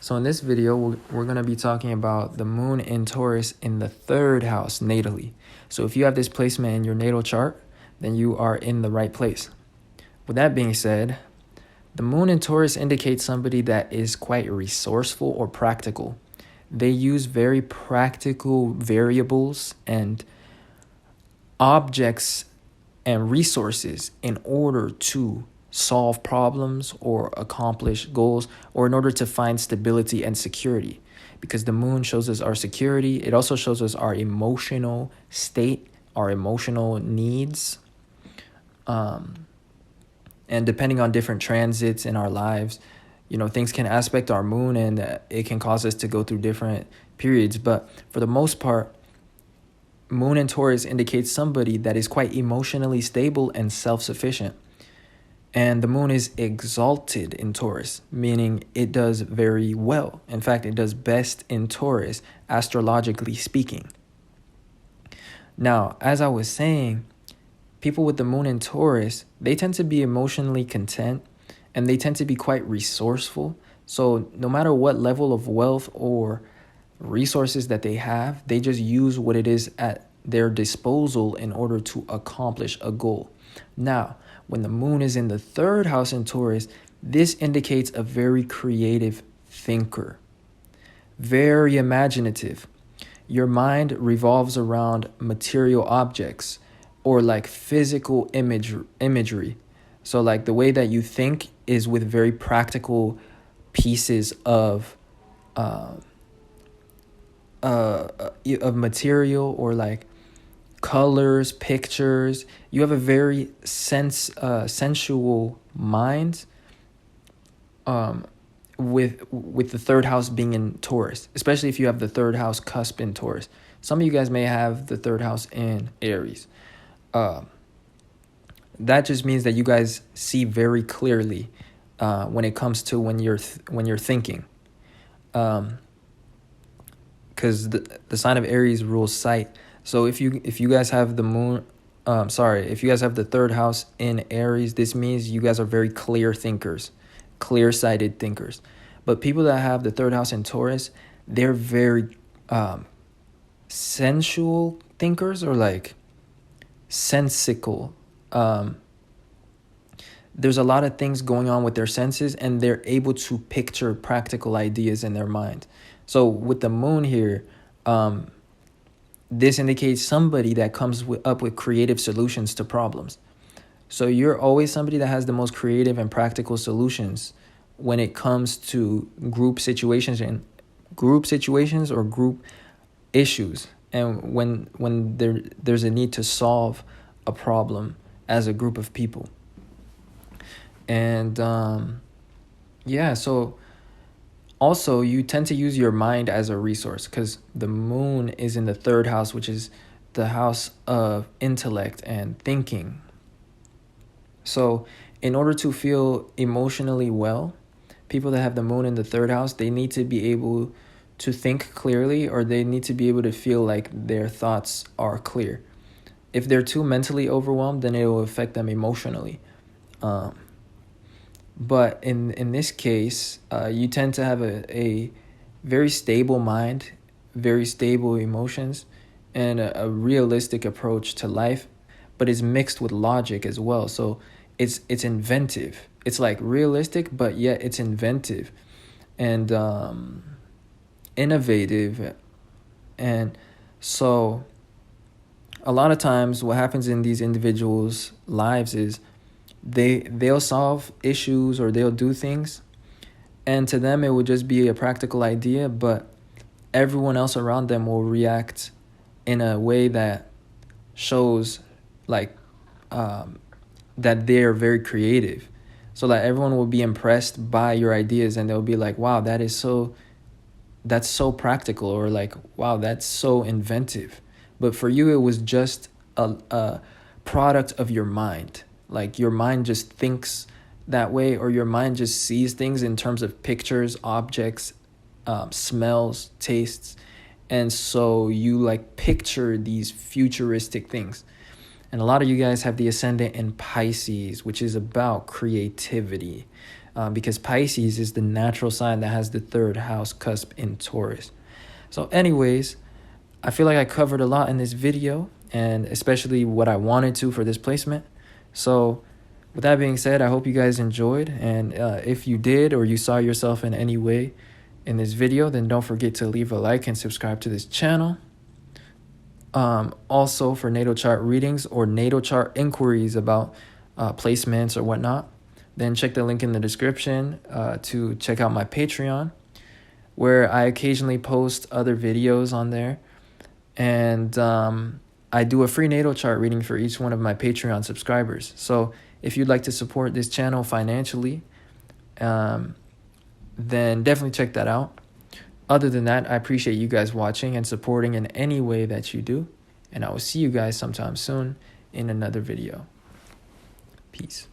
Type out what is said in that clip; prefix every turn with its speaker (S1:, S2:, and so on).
S1: So in this video, we're going to be talking about the moon in Taurus in the third house natally. So if you have this placement in your natal chart, then you are in the right place. With that being said, the moon in Taurus indicates somebody that is quite resourceful or practical. They use very practical variables and objects and resources in order to solve problems or accomplish goals, or in order to find stability and security. Because the moon shows us our security, it also shows us our emotional state, our emotional needs. And depending on different transits in our lives, things can aspect our moon, and it can cause us to go through different periods. But for the most part, moon in Taurus indicates somebody that is quite emotionally stable and self-sufficient. And the moon is exalted in Taurus, meaning it does very well. In fact, it does best in Taurus, astrologically speaking. Now, as I was saying, people with the moon in Taurus, they tend to be emotionally content, and they tend to be quite resourceful. So no matter what level of wealth or resources that they have, they just use what it is at their disposal in order to accomplish a goal. Now, when the moon is in the third house in Taurus, this indicates a very creative thinker, very imaginative. Your mind revolves around material objects or like physical imagery. So like the way that you think is with very practical pieces of material, or like colors, pictures. You have a very sensual mind with the third house being in Taurus, especially if you have the third house cusp in Taurus. Some of you guys may have the third house in Aries. That just means that you guys see very clearly when it comes to when you're thinking. Because the sign of Aries rules sight. So if you guys have the moon, if you guys have the third house in Aries, this means you guys are very clear thinkers, clear-sighted thinkers. But people that have the third house in Taurus, they're very sensual thinkers, or like sensical. There's a lot of things going on with their senses, and they're able to picture practical ideas in their mind. So with the moon here, this indicates somebody that comes up with creative solutions to problems. So you're always somebody that has the most creative and practical solutions when it comes to group situations or group issues, and when there's a need to solve a problem as a group of people. And so also, you tend to use your mind as a resource, because the moon is in the third house, which is the house of intellect and thinking. So in order to feel emotionally well, people that have the moon in the third house, they need to be able to think clearly, or they need to be able to feel like their thoughts are clear. If they're too mentally overwhelmed, then it will affect them emotionally. But in this case, you tend to have a very stable mind, very stable emotions, and a realistic approach to life, but it's mixed with logic as well. So it's inventive. It's like realistic, but yet it's inventive and innovative. And so a lot of times what happens in these individuals' lives is they'll solve issues, or they'll do things, and to them it would just be a practical idea, but everyone else around them will react in a way that shows like that they're very creative. So like everyone will be impressed by your ideas, and they'll be like, wow, that's so practical, or like, wow, that's so inventive. But for you, it was just a product of your mind. Like your mind just thinks that way, or your mind just sees things in terms of pictures, objects, smells, tastes. And so you like picture these futuristic things. And a lot of you guys have the ascendant in Pisces, which is about creativity. because Pisces is the natural sign that has the third house cusp in Taurus. So anyways, I feel like I covered a lot in this video, and especially what I wanted to for this placement. So with that being said, I hope you guys enjoyed. And if you did, or you saw yourself in any way in this video, then don't forget to leave a like and subscribe to this channel. Also, for natal chart readings or natal chart inquiries about placements or whatnot, then check the link in the description to check out my Patreon, where I occasionally post other videos on there. And I do a free natal chart reading for each one of my Patreon subscribers. So if you'd like to support this channel financially, then definitely check that out. Other than that, I appreciate you guys watching and supporting in any way that you do. And I will see you guys sometime soon in another video. Peace.